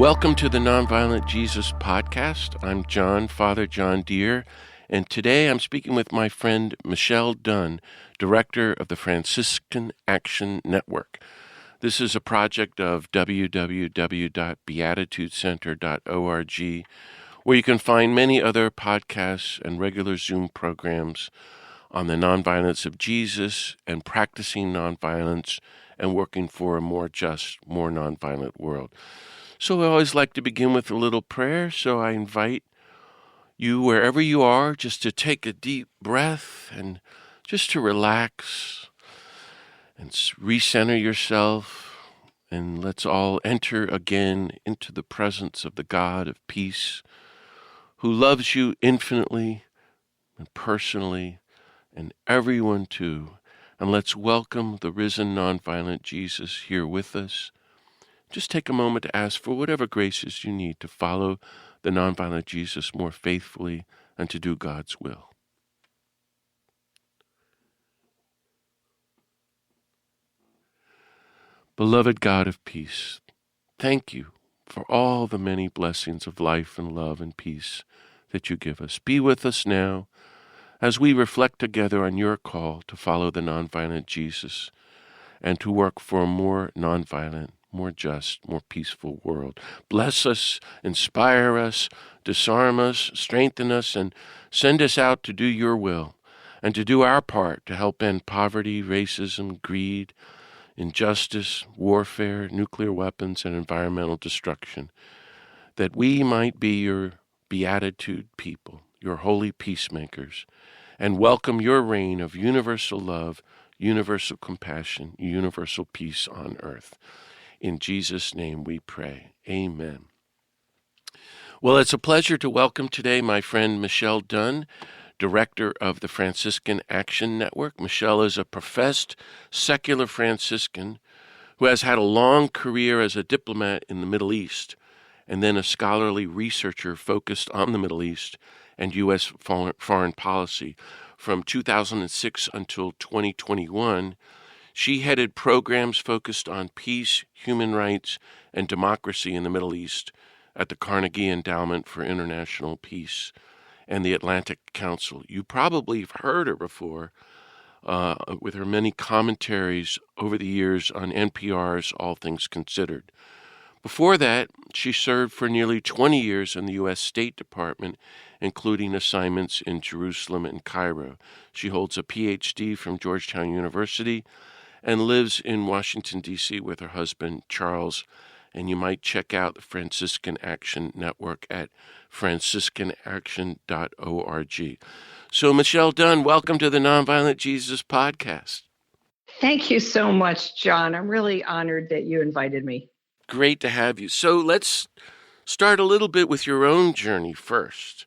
Welcome to the Nonviolent Jesus podcast. I'm Father John Deere, and today I'm speaking with my friend Michele Dunne, director of the Franciscan Action Network. This is a project of www.beatitudecenter.org, where you can find many other podcasts and regular Zoom programs on the nonviolence of Jesus and practicing nonviolence and working for a more just, more nonviolent world. So I always like to begin with a little prayer, so I invite you, wherever you are, just to take a deep breath and just to relax and recenter yourself, and let's all enter again into the presence of the God of peace, who loves you infinitely and personally, and everyone too. And let's welcome the risen nonviolent Jesus here with us. Just take a moment to ask for whatever graces you need to follow the nonviolent Jesus more faithfully and to do God's will. Beloved God of peace, thank you for all the many blessings of life and love and peace that you give us. Be with us now as we reflect together on your call to follow the nonviolent Jesus and to work for a more nonviolent, more just, more peaceful world. Bless us, inspire us, disarm us, strengthen us, and send us out to do your will and to do our part to help end poverty, racism, greed, injustice, warfare, nuclear weapons, and environmental destruction, that we might be your beatitude people, your holy peacemakers, and welcome your reign of universal love, universal compassion, universal peace on earth. In Jesus' name we pray. Amen. Well, it's a pleasure to welcome today my friend Michele Dunne, director of the Franciscan Action Network. Michele is a professed secular Franciscan who has had a long career as a diplomat in the Middle East and then a scholarly researcher focused on the Middle East and U.S. foreign policy. From 2006 until 2021, she headed programs focused on peace, human rights, and democracy in the Middle East at the Carnegie Endowment for International Peace and the Atlantic Council. You probably have heard her before with her many commentaries over the years on NPR's All Things Considered. Before that, she served for nearly 20 years in the U.S. State Department, including assignments in Jerusalem and Cairo. She holds a Ph.D. from Georgetown University and lives in Washington, D.C. with her husband, Charles. And you might check out the Franciscan Action Network at franciscanaction.org. So, Michele Dunne, welcome to the Nonviolent Jesus podcast. Thank you so much, John. I'm really honored that you invited me. Great to have you. So let's start a little bit with your own journey first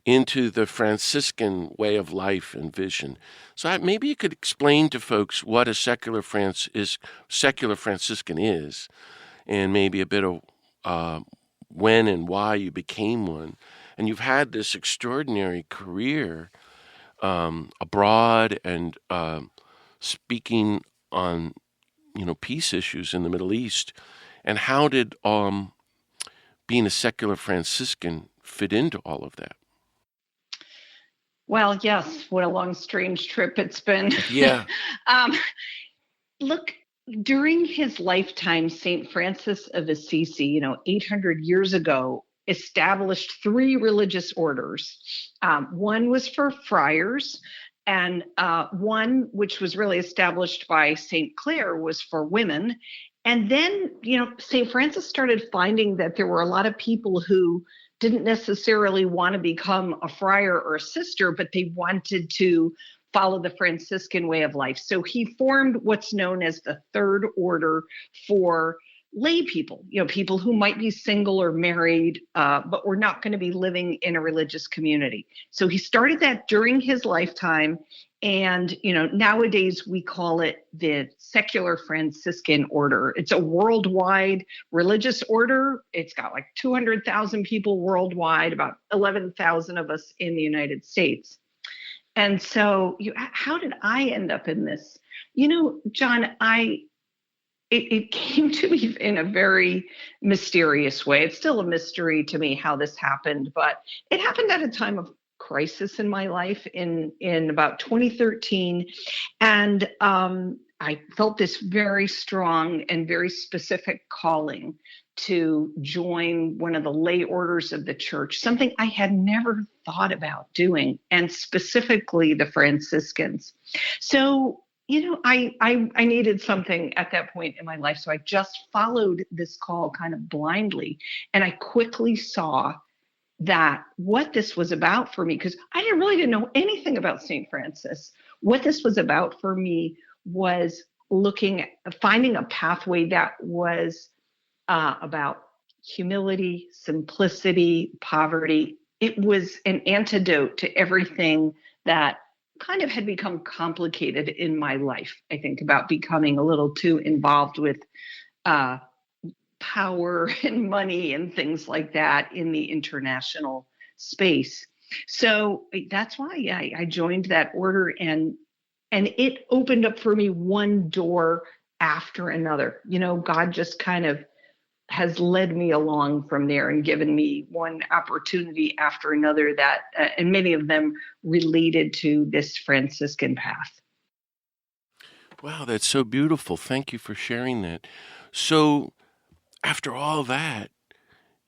into the Franciscan way of life and vision. So maybe you could explain to folks what a secular Franciscan is, and maybe a bit of when and why you became one. And you've had this extraordinary career abroad and speaking on, peace issues in the Middle East. And how did being a secular Franciscan fit into all of that? Well, yes, what a long, strange trip it's been. Yeah. Look, during his lifetime, St. Francis of Assisi, 800 years ago, established three religious orders. One was for friars, and one, which was really established by St. Clare, was for women. And then, St. Francis started finding that there were a lot of people who didn't necessarily want to become a friar or a sister, but they wanted to follow the Franciscan way of life. So he formed what's known as the Third Order for lay people, people who might be single or married, but were not going to be living in a religious community. So he started that during his lifetime. And, nowadays we call it the Secular Franciscan Order. It's a worldwide religious order. It's got like 200,000 people worldwide, about 11,000 of us in the United States. And so how did I end up in this? John, it came to me in a very mysterious way. It's still a mystery to me how this happened, but it happened at a time of crisis in my life in about 2013. And I felt this very strong and very specific calling to join one of the lay orders of the church, something I had never thought about doing, and specifically the Franciscans. So, I needed something at that point in my life. So I just followed this call kind of blindly. And I quickly saw that what this was about for me, because I didn't know anything about St. Francis. What this was about for me was finding a pathway that was about humility, simplicity, poverty. It was an antidote to everything that kind of had become complicated in my life. I think about becoming a little too involved with power and money and things like that in the international space. So that's why I joined that order, and it opened up for me one door after another. God just kind of has led me along from there and given me one opportunity after another that, and many of them related to this Franciscan path. Wow, that's so beautiful. Thank you for sharing that. So, after all that,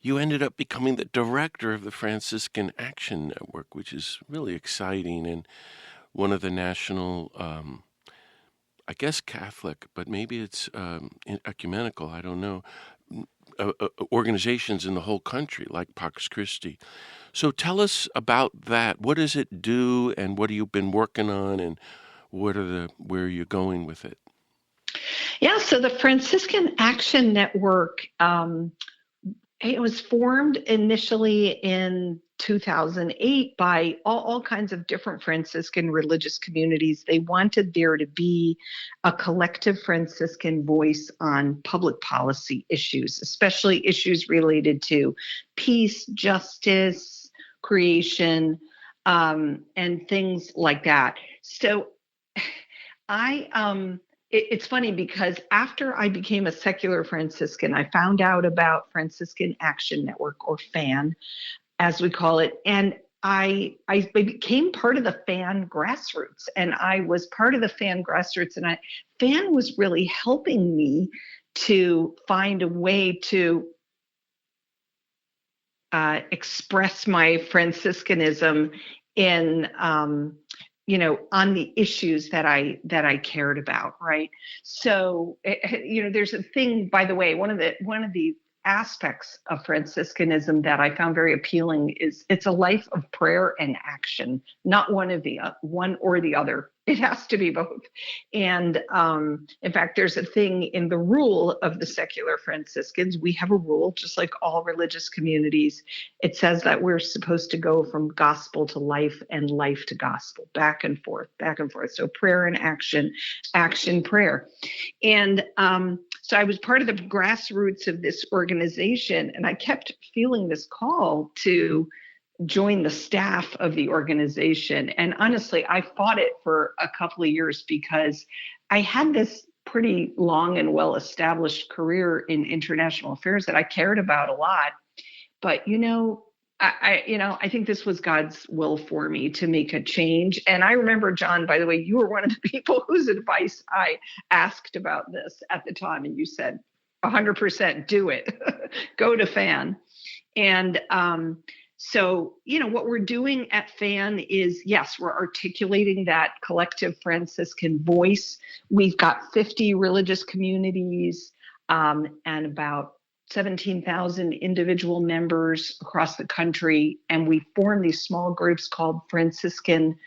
you ended up becoming the director of the Franciscan Action Network, which is really exciting, and one of the national, I guess Catholic, but maybe it's ecumenical, I don't know, organizations in the whole country, like Pax Christi. So tell us about that. What does it do, and what have you been working on, and where are you going with it? Yeah, so the Franciscan Action Network, it was formed initially in 2008 by all kinds of different Franciscan religious communities. They wanted there to be a collective Franciscan voice on public policy issues, especially issues related to peace, justice, creation, and things like that. So it's funny because after I became a secular Franciscan, I found out about Franciscan Action Network, or FAN, as we call it, and I became part of the FAN grassroots, and I was part of the FAN grassroots, and FAN was really helping me to find a way to express my Franciscanism in on the issues that I cared about, right? So, there's a thing, by the way, one of the aspects of Franciscanism that I found very appealing is it's a life of prayer and action, not one or the other. It has to be both. And in fact, there's a thing in the rule of the secular Franciscans. We have a rule, just like all religious communities. It says that we're supposed to go from gospel to life and life to gospel, back and forth, back and forth. So prayer and action, action, prayer. And so I was part of the grassroots of this organization, and I kept feeling this call to join the staff of the organization. And honestly, I fought it for a couple of years because I had this pretty long and well-established career in international affairs that I cared about a lot. But, I think this was God's will for me to make a change. And I remember, John, by the way, you were one of the people whose advice I asked about this at the time. And you said, 100% do it, go to FAN. And so, what we're doing at FAN is, yes, we're articulating that collective Franciscan voice. We've got 50 religious communities and about 17,000 individual members across the country. And we form these small groups called Franciscan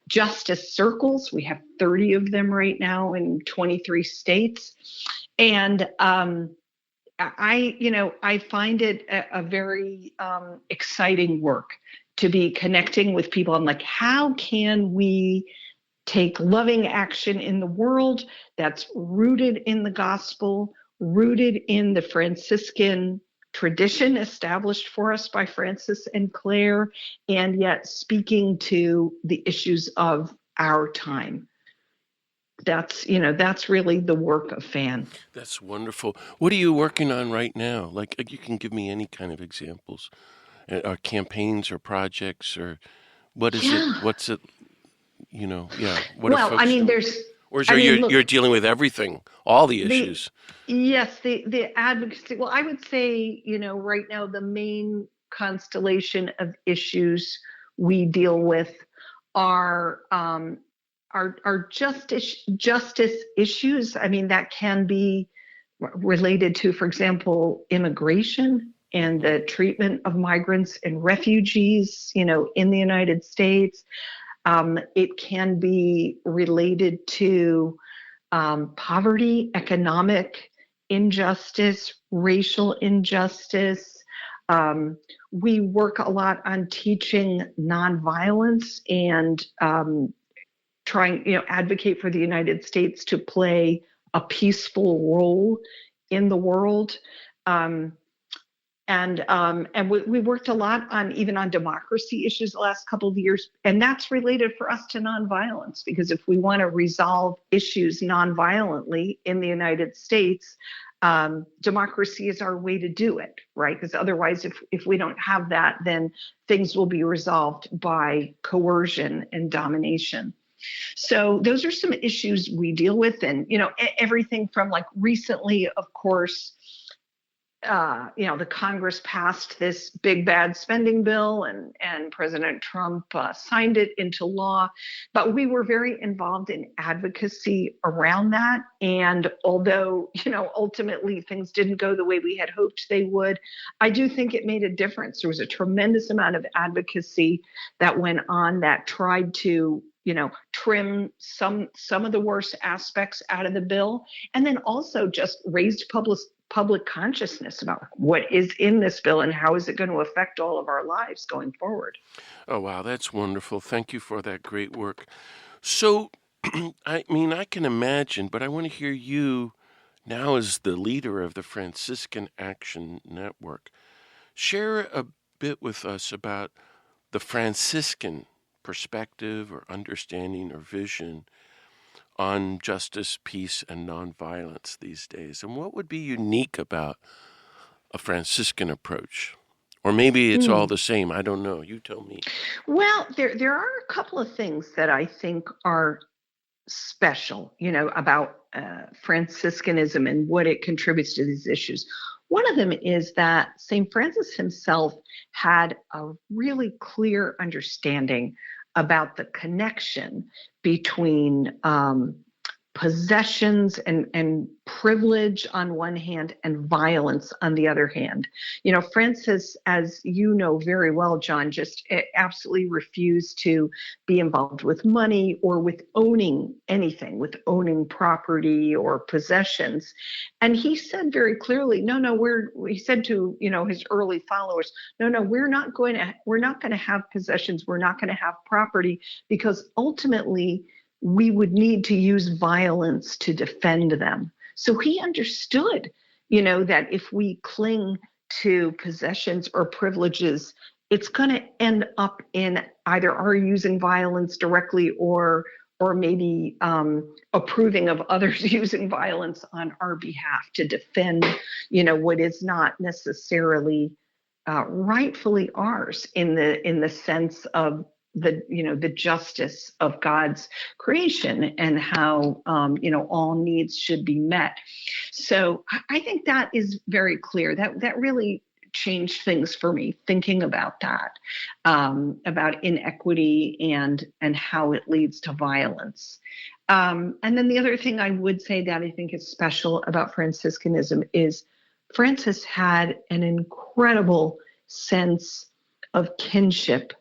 Justice Circles. We have 30 of them right now in 23 states. And I find it a very exciting work to be connecting with people. I'm like, how can we take loving action in the world that's rooted in the gospel, rooted in the Franciscan tradition established for us by Francis and Clare, and yet speaking to the issues of our time? that's really the work of FAN. That's wonderful. What are you working on right now? Like, you can give me any kind of examples, or campaigns or projects, or what is it? Yeah. What's it? Yeah. What are Well, I folks mean, doing? there's, Or is I there mean, you're look, dealing with everything, all the the issues? yes, the advocacy. Well, I would say, right now the main constellation of issues we deal with are justice issues. I mean, that can be related to, for example, immigration and Hmm. the treatment of migrants and refugees, in the United States. It can be related to poverty, economic injustice, racial injustice. Um, we work a lot on teaching nonviolence and trying, advocate for the United States to play a peaceful role in the world. Um, and we worked a lot on even on democracy issues the last couple of years, and that's related for us to nonviolence, because if we want to resolve issues nonviolently in the United States, democracy is our way to do it, right? Because otherwise, if we don't have that, then things will be resolved by coercion and domination. So those are some issues we deal with, and everything from, like, recently, of course, the Congress passed this big bad spending bill, and President Trump signed it into law. But we were very involved in advocacy around that. And although, ultimately things didn't go the way we had hoped they would, I do think it made a difference. There was a tremendous amount of advocacy that went on that tried to, trim some of the worst aspects out of the bill, and then also just raised public consciousness about what is in this bill and how is it going to affect all of our lives going forward. Oh, wow, that's wonderful. Thank you for that great work. So, I mean, I can imagine, but I want to hear you now as the leader of the Franciscan Action Network. Share a bit with us about the Franciscan perspective or understanding or vision on justice, peace, and nonviolence these days. And what would be unique about a Franciscan approach? Or maybe it's all Mm. the same. I don't know. You tell me. Well, there are a couple of things that I think are special, about Franciscanism and what it contributes to these issues. One of them is that St. Francis himself had a really clear understanding about the connection between possessions and privilege on one hand and violence on the other hand. Francis, as you know very well, John, just absolutely refused to be involved with money or with owning anything, with owning property or possessions. And he said very clearly, he said to, his early followers, no, we're not going to have possessions. We're not going to have property, because ultimately we would need to use violence to defend them. So he understood, that if we cling to possessions or privileges, it's going to end up in either our using violence directly or maybe approving of others using violence on our behalf to defend, what is not necessarily rightfully ours in the sense of the justice of God's creation and how all needs should be met. So I think that is very clear. That really changed things for me, thinking about that, about inequity and how it leads to violence. And then the other thing I would say that I think is special about Franciscanism is Francis had an incredible sense of kinship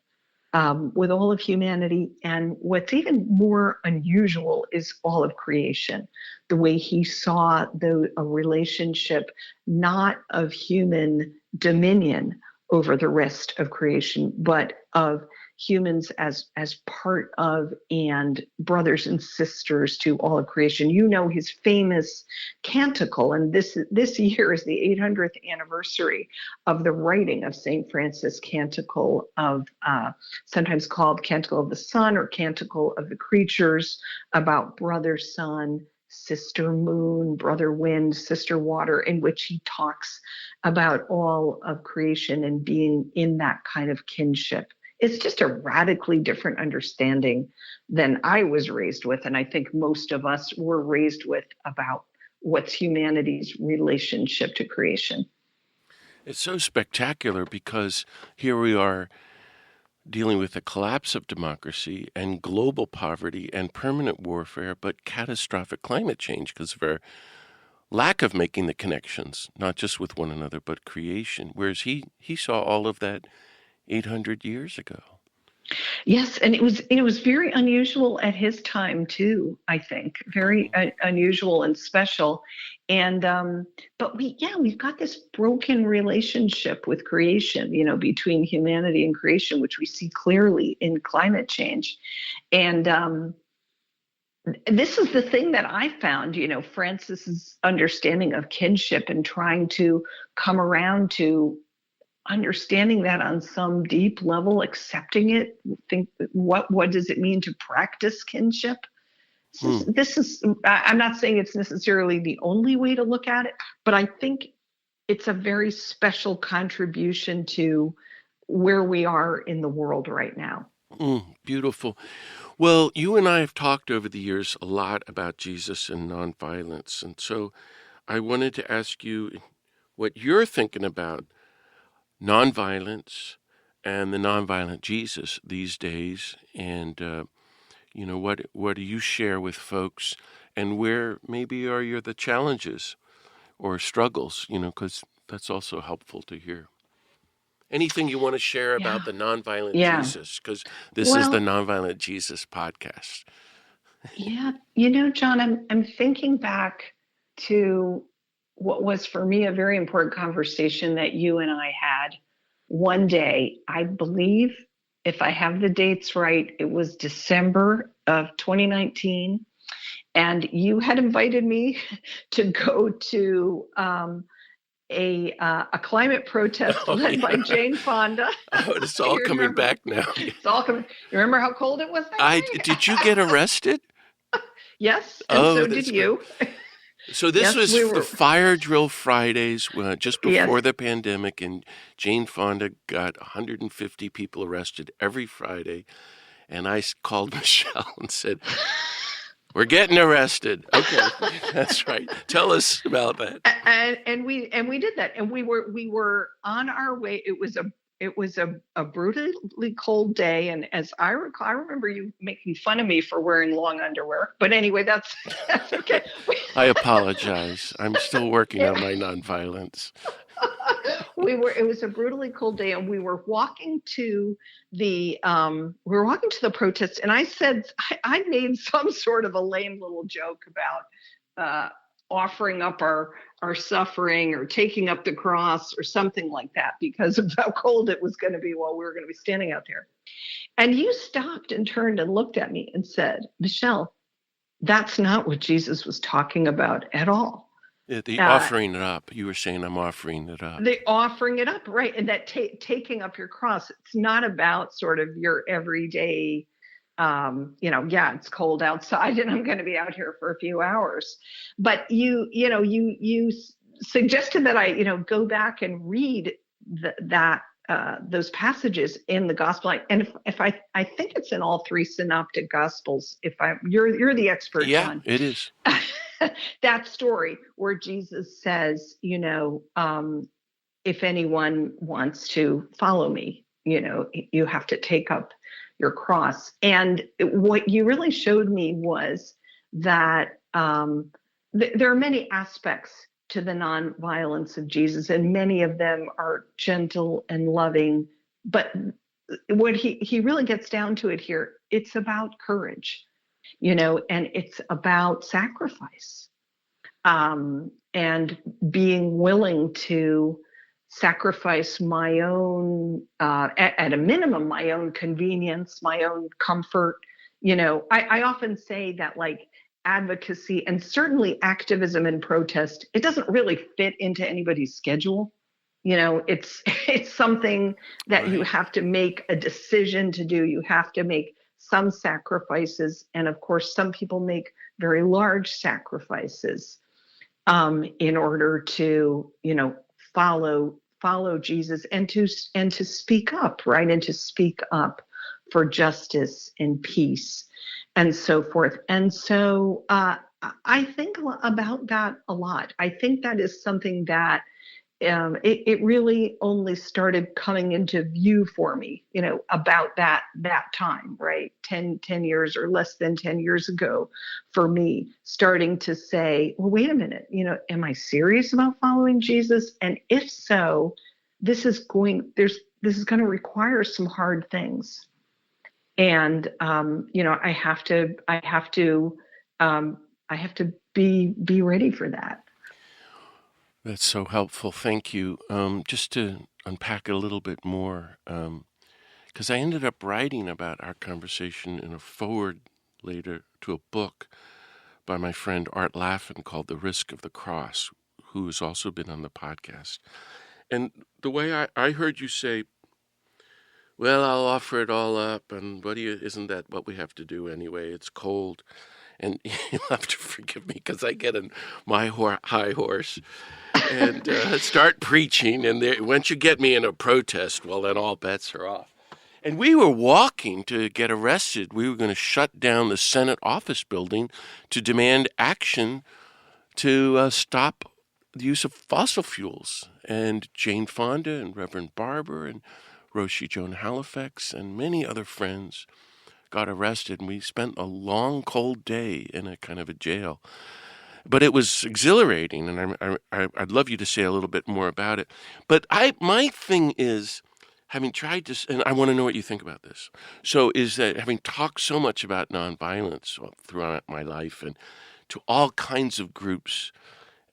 with all of humanity. And what's even more unusual is all of creation, the way he saw a relationship not of human dominion over the rest of creation, but of humans as part of and brothers and sisters to all of creation. You know his famous canticle, and this year is the 800th anniversary of the writing of St. Francis' canticle of, sometimes called Canticle of the Sun or Canticle of the Creatures, about brother sun, sister moon, brother wind, sister water, in which he talks about all of creation and being in that kind of kinship. It's just a radically different understanding than I was raised with, and I think most of us were raised with, about what's humanity's relationship to creation. It's so spectacular because here we are dealing with the collapse of democracy and global poverty and permanent warfare, but catastrophic climate change because of our lack of making the connections, not just with one another, but creation. Whereas he saw all of that 800 years ago. Yes, and it was very unusual at his time too. I think very unusual and special, and but we've got this broken relationship with creation, between humanity and creation, which we see clearly in climate change, and this is the thing that I found, Francis's understanding of kinship and trying to come around to understanding that on some deep level, accepting it, think what does it mean to practice kinship? This is I'm not saying it's necessarily the only way to look at it, but I think it's a very special contribution to where we are in the world right now. Beautiful. Well, you and I have talked over the years a lot about Jesus and nonviolence, and so I wanted to ask you what you're thinking about nonviolence and the nonviolent Jesus these days, and what do you share with folks, and where maybe are the challenges or struggles? Because that's also helpful to hear. Anything you want to share about the nonviolent Jesus? Because this is the Nonviolent Jesus podcast. Yeah, John, I'm thinking back to what was for me a very important conversation that you and I had one day. I believe, if I have the dates right, it was December of 2019, and you had invited me to go to a climate protest led by Jane Fonda. Oh, it's all coming back now. It's all coming. You remember how cold it was that day? Did you get arrested? Yes, and so did you. So this was the Fire Drill Fridays, just before the pandemic, and Jane Fonda got 150 people arrested every Friday, and I called Michelle and said, "We're getting arrested." Okay, that's right. Tell us about that. And we did that, and we were on our way. It was a brutally cold day, and as I recall, I remember you making fun of me for wearing long underwear. But anyway, that's okay. I apologize. I'm still working on my nonviolence. It was a brutally cold day, and we were walking to the protest, and I said I made some sort of a lame little joke about offering up our suffering or taking up the cross or something like that because of how cold it was going to be while we were going to be standing out there. And you stopped and turned and looked at me and said, "Michele, that's not what Jesus was talking about at all." The offering it up. You were saying I'm offering it up. The offering it up, right. And that taking up your cross, it's not about sort of your everyday, it's cold outside and I'm going to be out here for a few hours. But you suggested that I, go back and read those passages in the gospel. And if I think it's in all three synoptic gospels, you're the expert, John. Yeah, it is. That story where Jesus says, if anyone wants to follow me, you have to take up your cross. And what you really showed me was that there are many aspects to the nonviolence of Jesus, and many of them are gentle and loving. But what he really gets down to it here, it's about courage, and it's about sacrifice, and being willing to sacrifice my own, at a minimum, my own convenience, my own comfort. I often say that, like, advocacy and certainly activism and protest, it doesn't really fit into anybody's schedule. It's it's something that you Right. have to make a decision to do. You have to make some sacrifices, and of course, some people make very large sacrifices in order to, follow Jesus, and to speak up, right, and to speak up for justice and peace and so forth. And so I think about that a lot. I think that is something that it really only started coming into view for me, about that time, right? 10 years or less than 10 years ago for me, starting to say, well, wait a minute, am I serious about following Jesus? And if so, this is going to require some hard things. And I have to be ready for that. That's so helpful. Thank you. Just to unpack it a little bit more, because I ended up writing about our conversation in a foreword later to a book by my friend Art Laffin called The Risk of the Cross, who has also been on the podcast. And the way I heard you say, well, I'll offer it all up, and isn't that what we have to do anyway? It's cold. And you'll have to forgive me because I get on my high horse and start preaching. And once you get me in a protest, well, then all bets are off. And we were walking to get arrested. We were going to shut down the Senate office building to demand action to stop the use of fossil fuels. And Jane Fonda and Reverend Barber and Roshi Joan Halifax and many other friends got arrested, and we spent a long, cold day in a kind of a jail. But it was exhilarating, and I'd love you to say a little bit more about it. But my thing is, having tried to, and I want to know what you think about this. So is that having talked so much about nonviolence throughout my life and to all kinds of groups,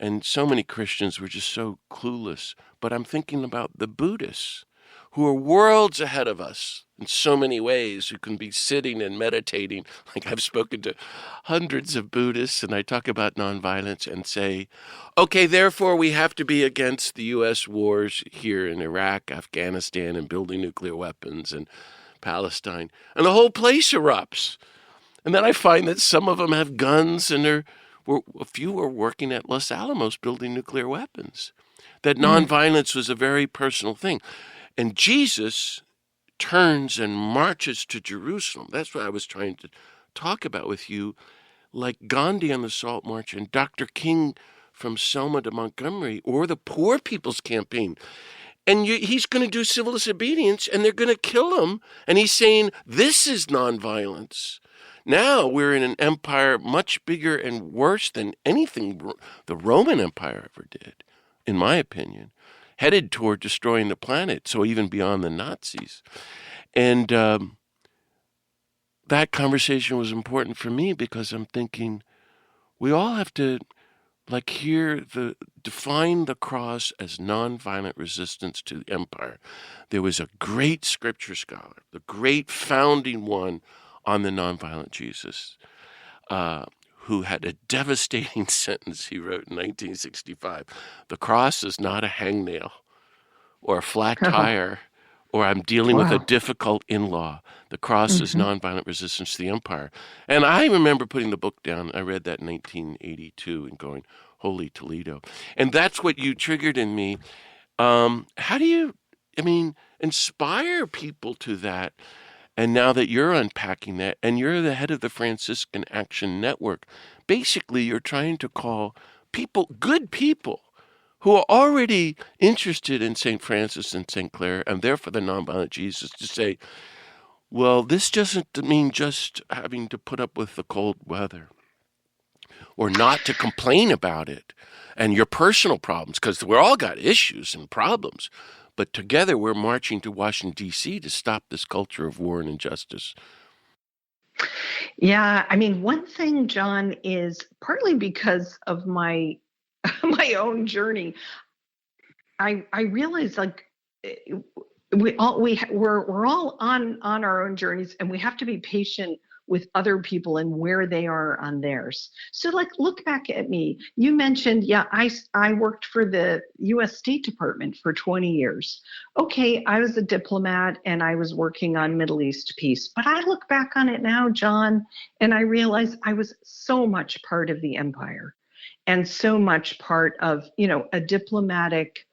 and so many Christians were just so clueless. But I'm thinking about the Buddhists, who are worlds ahead of us in so many ways, who can be sitting and meditating. Like, I've spoken to hundreds of Buddhists, and I talk about nonviolence and say, okay, therefore we have to be against the U.S. wars here in Iraq, Afghanistan, and building nuclear weapons, and Palestine. And the whole place erupts. And then I find that some of them have guns, and a few were working at Los Alamos building nuclear weapons. That nonviolence was a very personal thing. And Jesus turns and marches to Jerusalem. That's what I was trying to talk about with you, like Gandhi on the Salt March and Dr. King from Selma to Montgomery, or the Poor People's Campaign. And he's going to do civil disobedience, and they're going to kill him. And he's saying, this is nonviolence. Now we're in an empire much bigger and worse than anything the Roman Empire ever did, in my opinion, headed toward destroying the planet, so even beyond the Nazis. And that conversation was important for me because I'm thinking we all have to define the cross as nonviolent resistance to the empire. There was a great scripture scholar, the great founding one on the nonviolent Jesus, who had a devastating sentence he wrote in 1965. The cross is not a hangnail or a flat tire, or I'm dealing with a difficult in-law. The cross is nonviolent resistance to the empire. And I remember putting the book down. I read that in 1982 and going, holy Toledo. And that's what you triggered in me. How do you, inspire people to that? And now that you're unpacking that, and you're the head of the Franciscan Action Network, basically you're trying to call people, good people, who are already interested in St. Francis and St. Clare, and therefore the nonviolent Jesus, to say, well, this doesn't mean just having to put up with the cold weather or not to complain about it and your personal problems, because we're all got issues and problems. But together we're marching to Washington, D.C. to stop this culture of war and injustice. Yeah, one thing, John, is partly because of my my own journey. I realized like we're all on our own journeys, and we have to be patient with other people and where they are on theirs. So like, look back at me. You mentioned, yeah, I worked for the U.S. State Department for 20 years. Okay, I was a diplomat and I was working on Middle East peace. But I look back on it now, John, and I realize I was so much part of the empire and so much part of, a diplomatic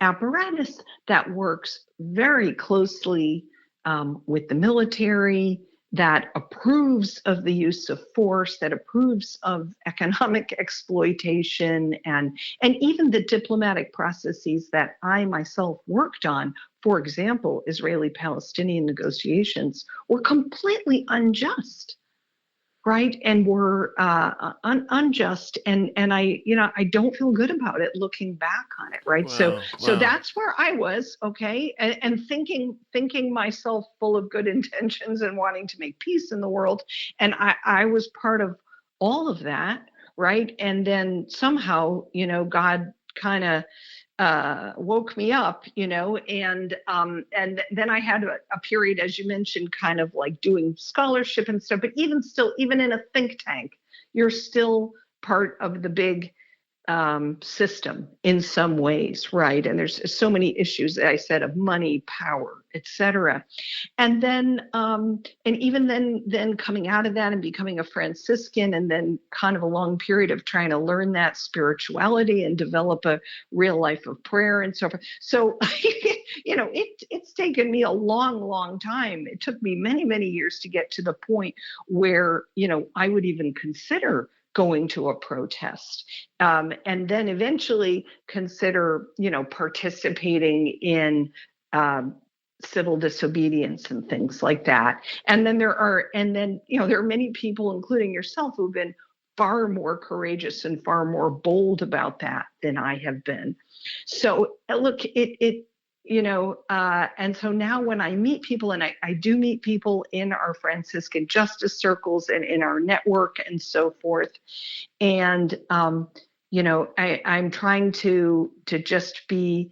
apparatus that works very closely with the military, that approves of the use of force, that approves of economic exploitation, and even the diplomatic processes that I myself worked on. For example, Israeli-Palestinian negotiations were completely unjust, right? And were unjust, and I don't feel good about it looking back on it, right? So Wow. that's where I was, okay, and thinking myself full of good intentions and wanting to make peace in the world, and I was part of all of that, right? And then somehow, God kind of woke me up, and then I had a period, as you mentioned, kind of like doing scholarship and stuff. But even still, even in a think tank, you're still part of the big system in some ways, right? And there's so many issues, as I said, of money, power, etc. And then and even then coming out of that and becoming a Franciscan, and then kind of a long period of trying to learn that spirituality and develop a real life of prayer and so forth. So it's taken me a long time. It took me many years to get to the point where I would even consider going to a protest, and then eventually consider participating in civil disobedience and things like that. And then there are many people, including yourself, who've been far more courageous and far more bold about that than I have been. So look, and so now when I meet people, and I do meet people in our Franciscan justice circles and in our network and so forth, and I'm trying to just be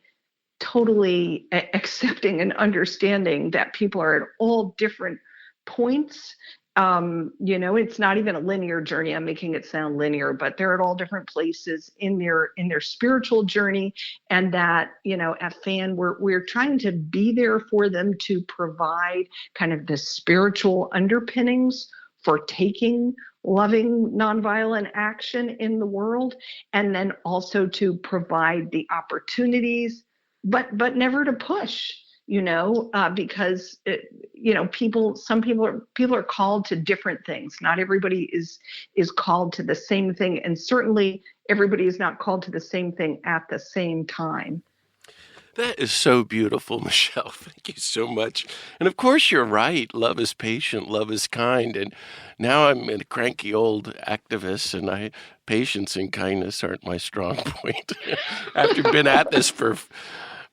totally accepting and understanding that people are at all different points. It's not even a linear journey. I'm making it sound linear, but they're at all different places in their spiritual journey. And that, at FAN, we're trying to be there for them to provide kind of the spiritual underpinnings for taking loving nonviolent action in the world, and then also to provide the opportunities, but never to push, because some people are called to different things. Not everybody is called to the same thing, and certainly everybody is not called to the same thing at the same time. That is so beautiful, Michele. Thank you so much. And of course, you're right. Love is patient, love is kind. And now I'm a cranky old activist, and patience and kindness aren't my strong point. After been at this for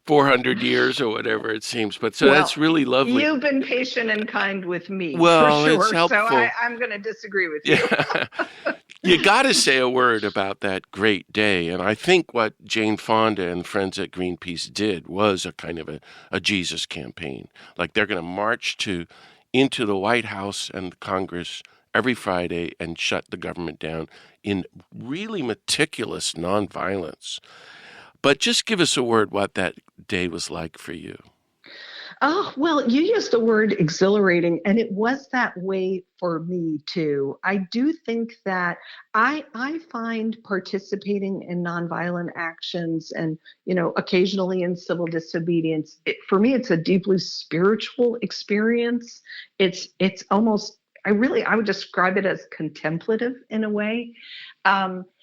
400 years or whatever it seems. But so that's really lovely. You've been patient and kind with me, well, for sure. It's helpful. So I'm going to disagree with you. Yeah. You got to say a word about that great day. And I think what Jane Fonda and friends at Greenpeace did was a kind of a Jesus campaign. Like they're going to march into the White House and Congress every Friday and shut the government down in really meticulous nonviolence. But just give us a word what that day was like for you. Oh, well, you used the word exhilarating, and it was that way for me too. I do think that I find participating in nonviolent actions and, occasionally in civil disobedience, for me, it's a deeply spiritual experience. It's almost, I would describe it as contemplative in a way. And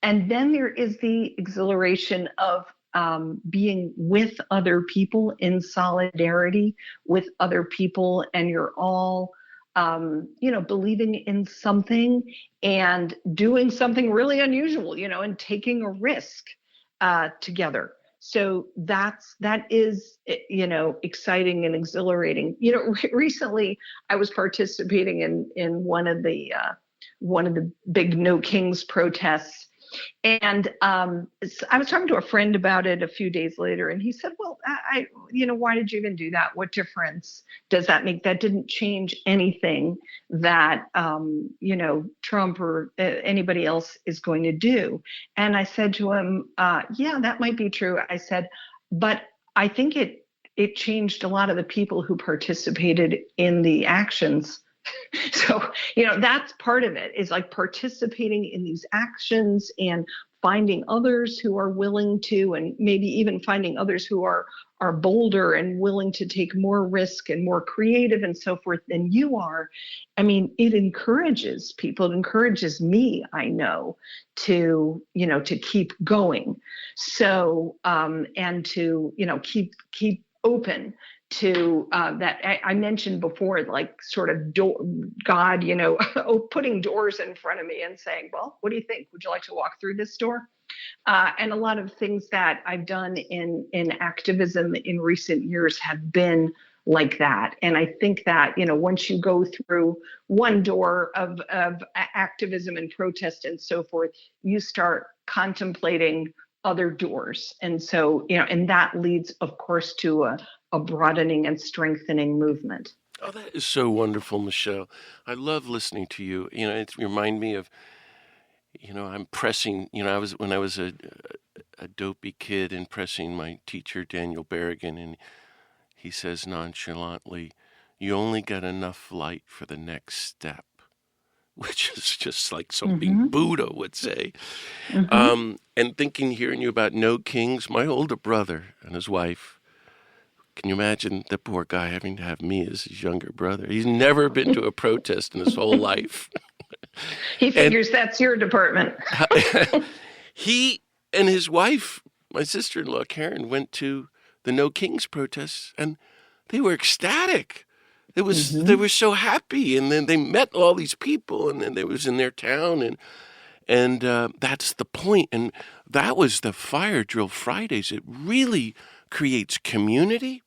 then there is the exhilaration of being with other people in solidarity with other people, and you're all, believing in something and doing something really unusual, and taking a risk together. So that is, exciting and exhilarating. Recently I was participating in one of the big No Kings protests. And I was talking to a friend about it a few days later, and he said, "Well, why did you even do that? What difference does that make? That didn't change anything that Trump or anybody else is going to do." And I said to him, "Yeah, that might be true." I said, "But I think it changed a lot of the people who participated in the actions." So, that's part of it, is like participating in these actions and finding others who are willing to, and maybe even finding others who are bolder and willing to take more risk and more creative and so forth than you are. I mean, it encourages people. It encourages me, I know, to keep going. So, and to, keep open to that I mentioned before, like sort of God, putting doors in front of me and saying, "Well, what do you think? Would you like to walk through this door?" And a lot of things that I've done in activism in recent years have been like that. And I think that, once you go through one door of activism and protest and so forth, you start contemplating other doors. And so, and that leads, of course, to a broadening and strengthening movement. Oh, that is so wonderful, Michele. I love listening to you. It reminds me of, I'm pressing, when I was a dopey kid and pressing my teacher, Daniel Berrigan, and he says nonchalantly, "You only got enough light for the next step," which is just like something Buddha would say. And hearing you about No Kings, my older brother and his wife, can you imagine the poor guy having to have me as his younger brother? He's never been to a protest in his whole life. He figures that's your department. He and his wife, my sister-in-law Karen, went to the No Kings protests, and they were ecstatic. They were so happy, and then they met all these people, and then they was in their town, and that's the point. And that was the Fire Drill Fridays. It really creates community,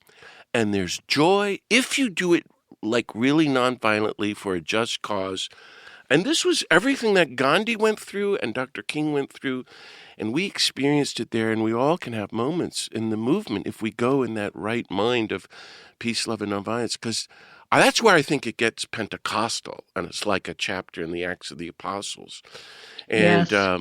and there's joy if you do it like really nonviolently for a just cause. And this was everything that Gandhi went through and Dr. King went through, and we experienced it there, and we all can have moments in the movement if we go in that right mind of peace, love, and nonviolence, because that's where I think it gets Pentecostal, and it's like a chapter in the Acts of the Apostles. And Yes.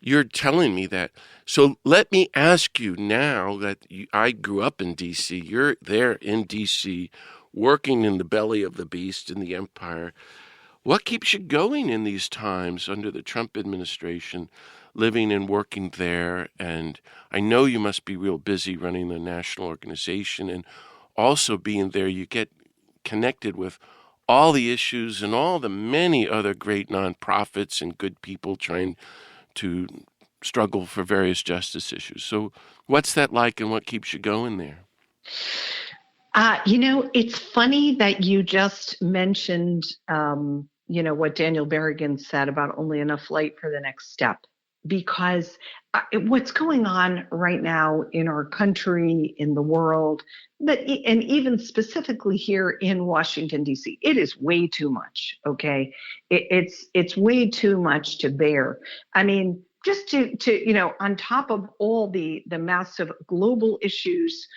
You're telling me that. So let me ask you now that I grew up in D.C., you're there in D.C., working in the belly of the beast in the empire. What keeps you going in these times under the Trump administration, living and working there? And I know you must be real busy running the national organization, and also being there, you get connected with all the issues and all the many other great nonprofits and good people trying to struggle for various justice issues. So what's that like, and what keeps you going there? It's funny that you just mentioned, what Daniel Berrigan said about only enough light for the next step, because what's going on right now in our country, in the world, and even specifically here in Washington, D.C., it is way too much. Okay, it's way too much to bear. I mean, just to on top of all the massive global issues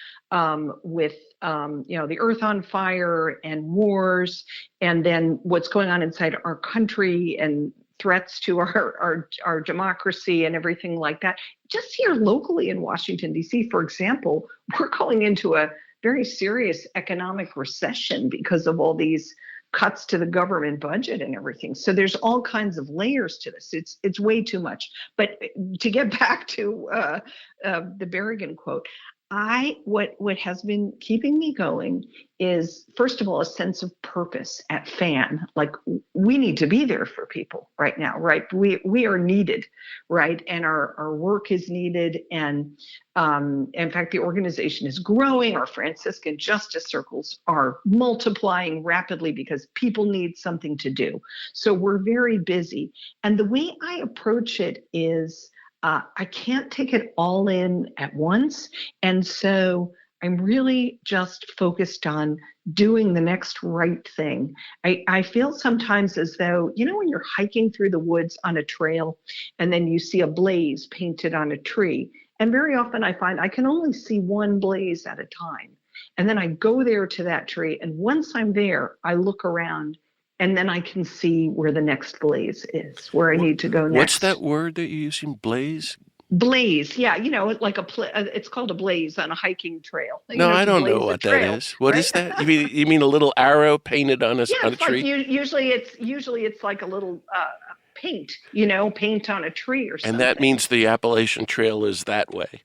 with the earth on fire and wars, and then what's going on inside our country and threats to our democracy and everything like that. Just here locally in Washington, D.C., for example, we're going into a very serious economic recession because of all these cuts to the government budget and everything. So there's all kinds of layers to this. It's way too much. But to get back to the Berrigan quote, what has been keeping me going is, first of all, a sense of purpose at FAN. Like, we need to be there for people right now, right? We are needed, right? And our work is needed. And in fact, the organization is growing. Our Franciscan justice circles are multiplying rapidly because people need something to do. So we're very busy. And the way I approach it is, I can't take it all in at once. And so I'm really just focused on doing the next right thing. I feel sometimes as though, when you're hiking through the woods on a trail and then you see a blaze painted on a tree. And very often I find I can only see one blaze at a time. And then I go there to that tree. And once I'm there, I look around and then I can see where the next blaze is, where I need to go What's next. that word that you're using? Blaze? Blaze, yeah, like it's called a blaze on a hiking trail. No, I To don't know blaze a what that trail, is. What right? is that? You mean a little arrow painted on Yeah, a it's like tree? usually it's like a little paint, paint on a tree or And that something. means the Appalachian Trail is that way.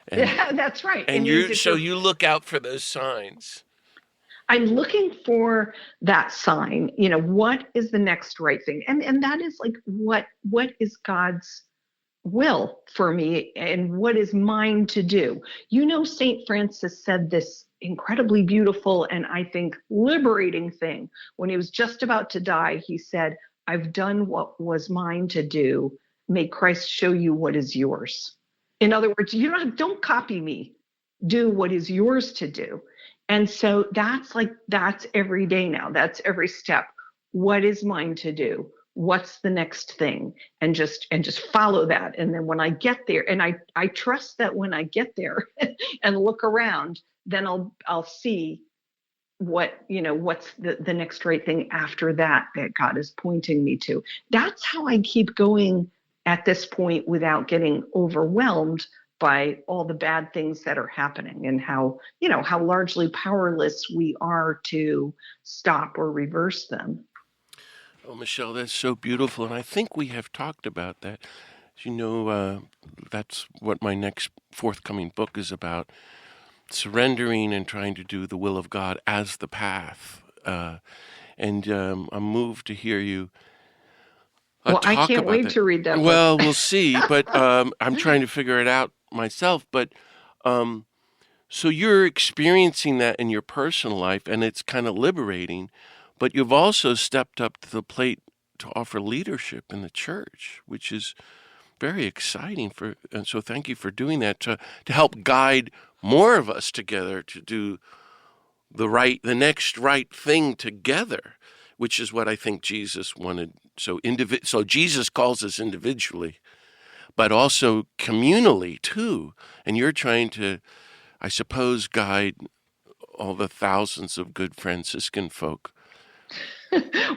And Yeah, that's right. and It means you look out for those signs. I'm looking for that sign. What is the next right thing? And that is like what is God's will for me and what is mine to do. St. Francis said this incredibly beautiful and I think liberating thing when he was just about to die. He said, I've done what was mine to do. May Christ show you what is yours. In other words, don't copy me. Do what is yours to do. And so that's every day now. That's every step. What is mine to do? What's the next thing? And just follow that. And then when I get there, and I trust that when I get there and look around, then I'll see what's the next right thing after that God is pointing me to. That's how I keep going at this point without getting overwhelmed by all the bad things that are happening and how largely powerless we are to stop or reverse them. Oh, Michele, that's so beautiful. And I think we have talked about that. That's what my next forthcoming book is about, surrendering and trying to do the will of God as the path. And I'm moved to hear you Well, I talk can't about wait that. to read that book. Well, we'll see, but I'm trying to figure it out myself. But so you're experiencing that in your personal life, and it's kind of liberating. But you've also stepped up to the plate to offer leadership in the church, which is very exciting. And so thank you for doing that to help guide more of us together to do the next right thing together, which is what I think Jesus wanted. So Jesus calls us individually, but also communally too. And you're trying to, I suppose, guide all the thousands of good Franciscan folk.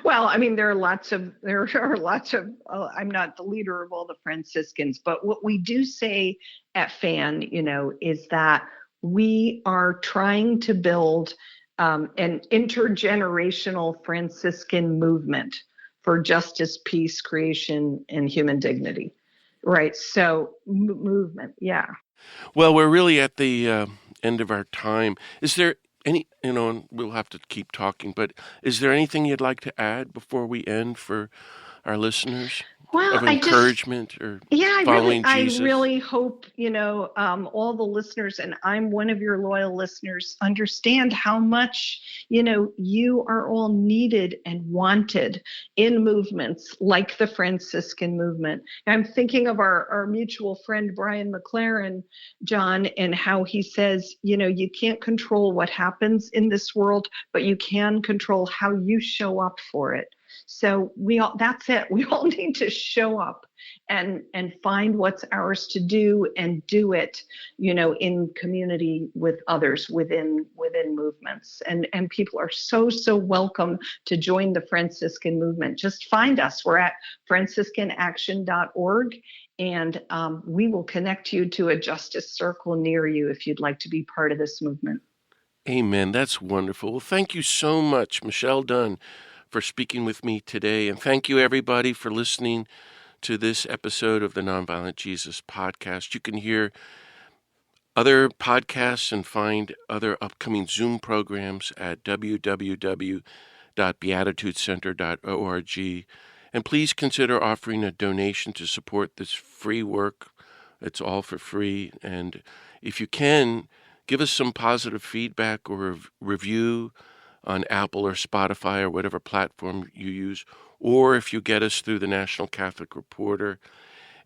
Well, I mean, there are lots of, I'm not the leader of all the Franciscans, but what we do say at FAN, is that we are trying to build an intergenerational Franciscan movement for justice, peace, creation, and human dignity. Right. So movement. Yeah. Well, we're really at the end of our time. Is there any, and we'll have to keep talking, but is there anything you'd like to add before we end for our listeners? Well, of encouragement or following Jesus? I really hope, all the listeners, and I'm one of your loyal listeners, understand how much, you are all needed and wanted in movements like the Franciscan movement. I'm thinking of our mutual friend, Brian McLaren, John, and how he says, you can't control what happens in this world, but you can control how you show up for it. So that's it. We all need to show up and find what's ours to do and do it, in community with others within movements. And people are so welcome to join the Franciscan movement. Just find us. We're at franciscanaction.org. And we will connect you to a justice circle near you if you'd like to be part of this movement. Amen. That's wonderful. Well, thank you so much, Michele Dunne, for speaking with me today. And thank you, everybody, for listening to this episode of the Nonviolent Jesus podcast. You can hear other podcasts and find other upcoming Zoom programs at www.beatitudecenter.org. And please consider offering a donation to support this free work. It's all for free. And if you can, give us some positive feedback or review on Apple or Spotify or whatever platform you use, or if you get us through the National Catholic Reporter.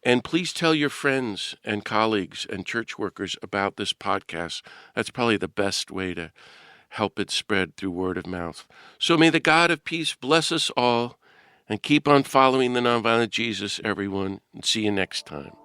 And please tell your friends and colleagues and church workers about this podcast. That's probably the best way to help it spread through word of mouth. So may the God of peace bless us all, and keep on following the nonviolent Jesus, everyone, and see you next time.